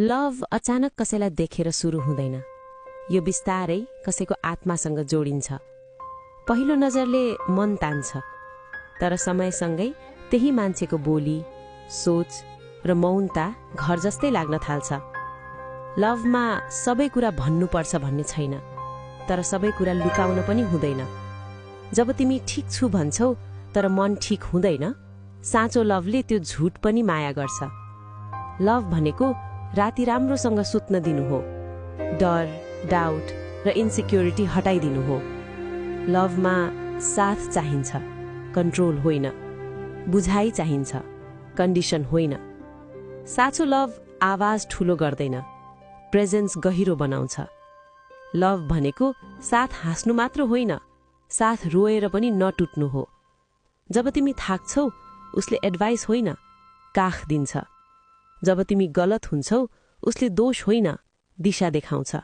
Love अचानक कसैलाई देखेर सुरु हुँदैन। यो बिस्तारै कसैको आत्मासँग जोडिन्छ। पहिलो नजरले मन तान्छ, तर समयसँगै त्यही मान्छेको बोली, सोच र मौनता घर जस्तै लाग्न थाल्छ। लभमा सबै कुरा भन्नुपर्छ भन्ने छैन, तर सबै कुरा लुकाउन पनि हुँदैन। जब तिमी ठिक छु भन्छौ तर मन ठिक हुँदैन, साँचो लभले त्यो झुट पनि माया गर्छ। लभ भनेको राति राम्रोसँग सुत्न दिनु हो, डर, डाउट र इन्सिक्योरिटी हटाइदिनु हो। लभमा साथ चाहिन्छ, कन्ट्रोल होइन। बुझाइ चाहिन्छ, कन्डिसन होइन। साँचो लभ आवाज ठुलो गर्दैन, प्रेजेन्स गहिरो बनाउँछ। लभ भनेको साथ हाँस्नु मात्र होइन, साथ रोएर पनि नटुट्नु हो। जब तिमी थाक्छौ, उसले एडभाइस होइन, काख दिन्छ। जब तिमी गलत हुन्छौ, उसले दोष होइन, दिशा देखाउँछ।